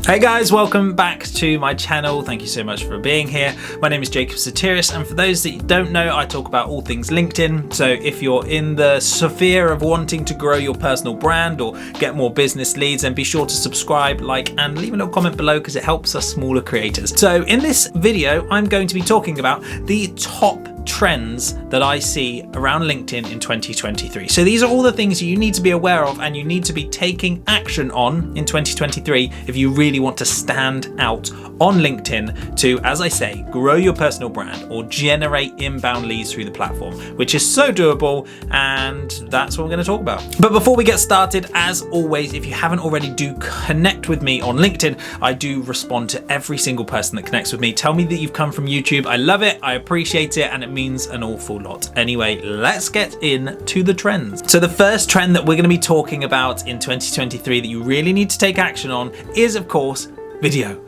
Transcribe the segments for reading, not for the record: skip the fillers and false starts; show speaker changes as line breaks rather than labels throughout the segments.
Hey guys, welcome back to my channel. Thank you so much for being here. My name is Sotiris, and for those that you don't know, I talk about all things LinkedIn. So if you're in the sphere of wanting to grow your personal brand or get more business leads, then be sure to subscribe, like, and leave a little comment below because it helps us smaller creators. So in this video, I'm going to be talking about the top trends that I see around LinkedIn in 2023. So these are all the things you need to be aware of and you need to be taking action on in 2023 if you really want to stand out on LinkedIn to, as I say, grow your personal brand or generate inbound leads through the platform, which is so doable, and that's what we're going to talk about. But before we get started, as always, if you haven't already, do connect with me on LinkedIn. I do respond to every single person that connects with me. Tell me that you've come from YouTube. I love it, I appreciate it, and it means an awful lot. Anyway, let's get into the trends. So the first trend that we're going to be talking about in 2023 that you really need to take action on is, of course, video.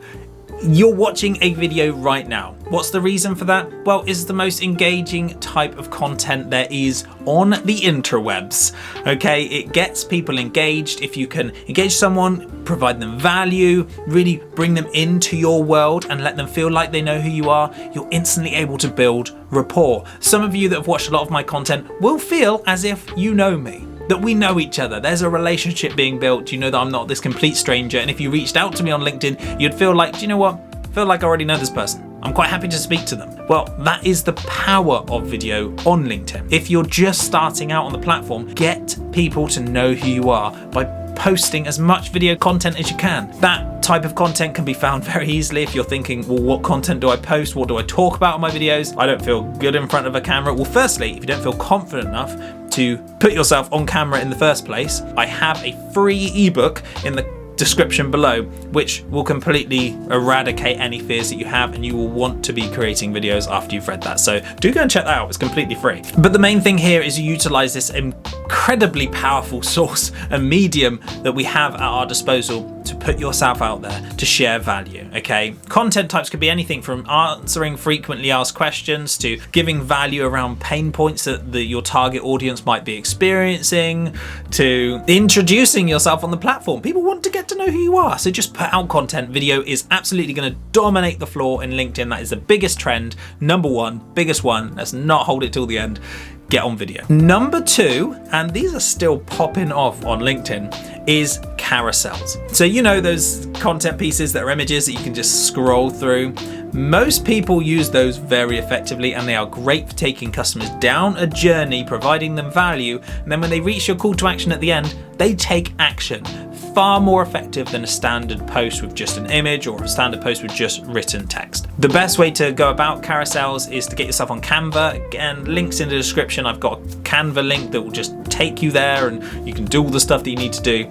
You're watching a video right now. What's the reason for that? Well, it's the most engaging type of content there is on the interwebs. Okay, it gets people engaged. If you can engage someone, provide them value, really bring them into your world and let them feel like they know who you are, you're instantly able to build rapport. Some of you that have watched a lot of my content will feel as if you know me, that we know each other. There's a relationship being built. You know that I'm not this complete stranger. And if you reached out to me on LinkedIn, you'd feel like, do you know what? I feel like I already know this person. I'm quite happy to speak to them. Well, that is the power of video on LinkedIn. If you're just starting out on the platform, get people to know who you are by posting as much video content as you can. That type of content can be found very easily if you're thinking, well, what content do I post? What do I talk about in my videos? I don't feel good in front of a camera. Well, firstly, if you don't feel confident enough to put yourself on camera in the first place, I have a free ebook in the description below, which will completely eradicate any fears that you have, and you will want to be creating videos after you've read that. So do go and check that out, it's completely free. But the main thing here is you utilize this incredibly powerful source and medium that we have at our disposal to put yourself out there to share value, okay? Content types could be anything from answering frequently asked questions to giving value around pain points that your target audience might be experiencing, to introducing yourself on the platform. People want to get to know who you are, so just put out content. Video is absolutely going to dominate the floor in LinkedIn. That is the biggest trend, number one, biggest one. Let's not hold it till the end. Get on video. Number two, and these are still popping off on LinkedIn, is carousels. So you know those content pieces that are images that you can just scroll through. Most people use those very effectively, and they are great for taking customers down a journey, providing them value, and then when they reach your call to action at the end, they take action. Far more effective than a standard post with just an image or a standard post with just written text. The best way to go about carousels is to get yourself on Canva. Again, links in the description. I've got a Canva link that will just take you there and you can do all the stuff that you need to do.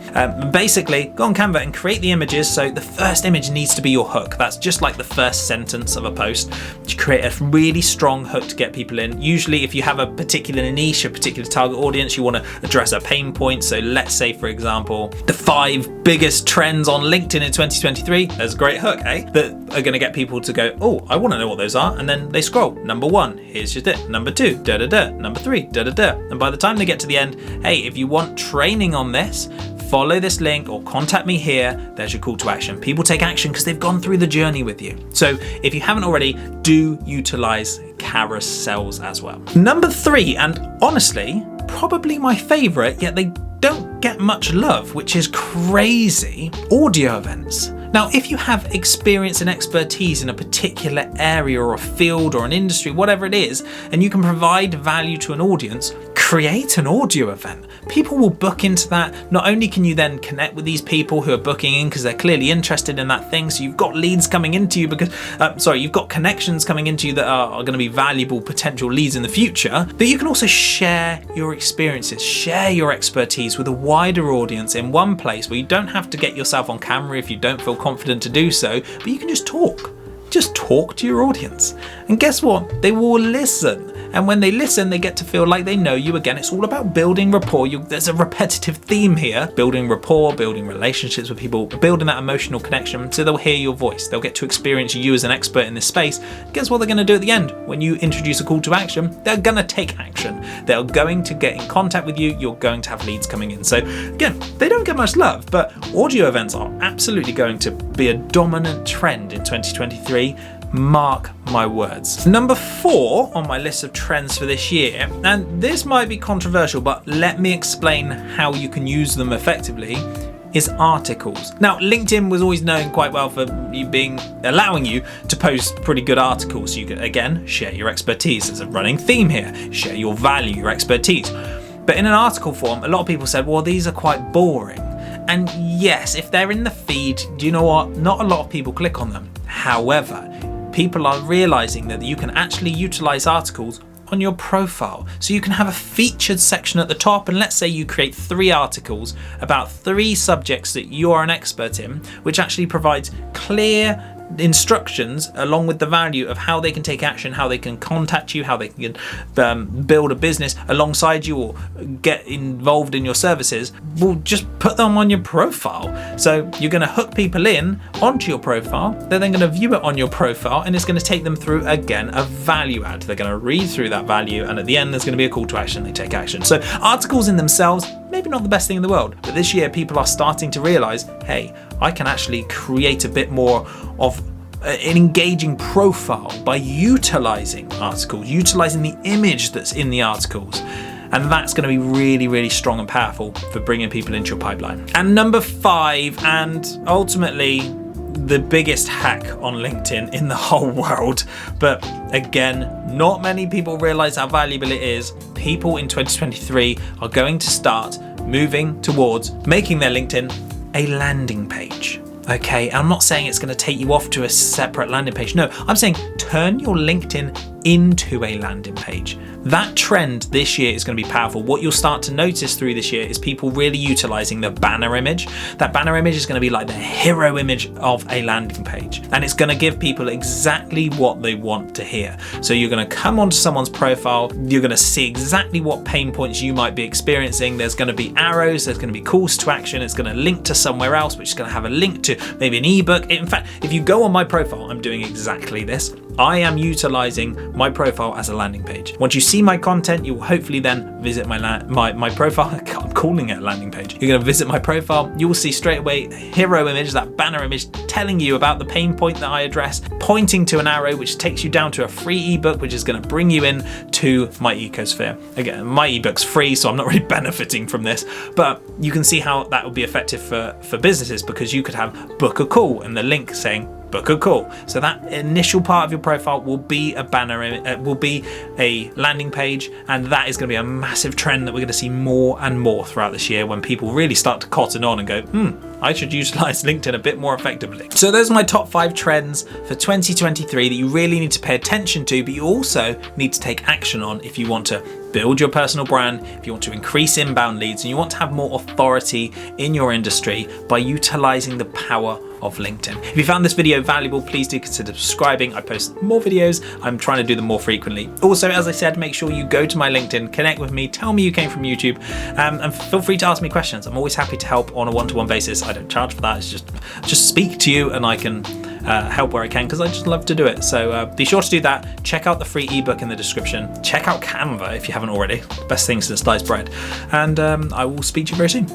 Basically, go on Canva and create the images. So the first image needs to be your hook. That's just like the first sentence of a post. You create a really strong hook to get people in. Usually if you have a particular niche, a particular target audience, you want to address a pain point. So let's say, for example, the 5 biggest trends on LinkedIn in 2023. There's a great hook, that are going to get people to go, oh, I want to know what those are. And then they scroll. Number 1, here's just it. Number 2, da-da-da. Number 3, da-da-da. And by the time they get to the end, hey, if you want training on this, follow this link or contact me here. There's your call to action. People take action because they've gone through the journey with you. So if you haven't already, do utilize carousels as well. Number 3, and honestly, probably my favorite, yet they don't get much love, which is crazy, audio events. Now, if you have experience and expertise in a particular area or a field or an industry, whatever it is, and you can provide value to an audience, create an audio event. People will book into that. Not only can you then connect with these people who are booking in because they're clearly interested in that thing, so you've got leads coming into you because, you've got connections coming into you that are going to be valuable potential leads in the future, but you can also share your experiences, share your expertise with a wider audience in one place where you don't have to get yourself on camera if you don't feel confident to do so, but you can just talk. Just talk to your audience. And guess what? They will listen. And when they listen, they get to feel like they know you. Again, it's all about building rapport. There's a repetitive theme here, building rapport, building relationships with people, building that emotional connection, so they'll hear your voice. They'll get to experience you as an expert in this space. Guess what they're going to do at the end? When you introduce a call to action, they're going to take action. They're going to get in contact with you. You're going to have leads coming in. So again, they don't get much love, but audio events are absolutely going to be a dominant trend in 2023. Mark my words. Number 4 on my list of trends for this year, and this might be controversial, but let me explain how you can use them effectively, is articles. Now, LinkedIn was always known quite well for allowing you to post pretty good articles. So you can, again, share your expertise. There's a running theme here. Share your value, your expertise. But in an article form, a lot of people said, well, these are quite boring. And yes, if they're in the feed, do you know what? Not a lot of people click on them. However, people are realizing that you can actually utilize articles on your profile. So you can have a featured section at the top, and let's say you create 3 articles about 3 subjects that you are an expert in, which actually provides clear instructions along with the value of how they can take action, how they can contact you, how they can build a business alongside you or get involved in your services. We'll just put them on your profile. So you're going to hook people in onto your profile. They're then going to view it on your profile, and it's going to take them through, again, a value add. They're going to read through that value, and at the end there's going to be a call to action. They take action. So articles in themselves, maybe not the best thing in the world, but this year people are starting to realize, hey, I can actually create a bit more of an engaging profile by utilizing articles, utilizing the image that's in the articles. And that's going to be really, really strong and powerful for bringing people into your pipeline. And number 5, and ultimately the biggest hack on LinkedIn in the whole world, but again, not many people realize how valuable it is. People in 2023 are going to start moving towards making their LinkedIn a landing page. Okay, I'm not saying it's going to take you off to a separate landing page. No, I'm saying turn your LinkedIn into a landing page. That trend this year is going to be powerful. What you'll start to notice through this year is people really utilizing the banner image. That banner image is going to be like the hero image of a landing page, and it's going to give people exactly what they want to hear. So you're going to come onto someone's profile, you're going to see exactly what pain points you might be experiencing. There's going to be arrows, there's going to be calls to action, it's going to link to somewhere else, which is going to have a link to maybe an ebook. In fact, if you go on my profile, I'm doing exactly this. I am utilizing my profile as a landing page. Once you see my content, you will hopefully then visit my profile. I'm calling it a landing page. You're going to visit my profile. You will see straight away hero image, that banner image, telling you about the pain point that I address, pointing to an arrow which takes you down to a free ebook, which is going to bring you in to my ecosphere. Again, my ebook's free, so I'm not really benefiting from this, but you can see how that would be effective for businesses, because you could have book a call and the link saying book a call. So that initial part of your profile will be a banner, will be a landing page, and that is going to be a massive trend that we're going to see more and more throughout this year when people really start to cotton on and go, I should utilize LinkedIn a bit more effectively. So those are my top 5 trends for 2023 that you really need to pay attention to, but you also need to take action on if you want to build your personal brand, if you want to increase inbound leads, and you want to have more authority in your industry by utilizing the power of LinkedIn. If you found this video valuable, please do consider subscribing. I post more videos. I'm trying to do them more frequently. Also, as I said, make sure you go to my LinkedIn, connect with me, tell me you came from YouTube, and feel free to ask me questions. I'm always happy to help on a one-to-one basis. I don't charge for that. It's just speak to you, and I can help where I can, because I just love to do it. So be sure to do that. Check out the free ebook in the description. Check out Canva if you haven't already. Best thing since sliced bread. And I will speak to you very soon.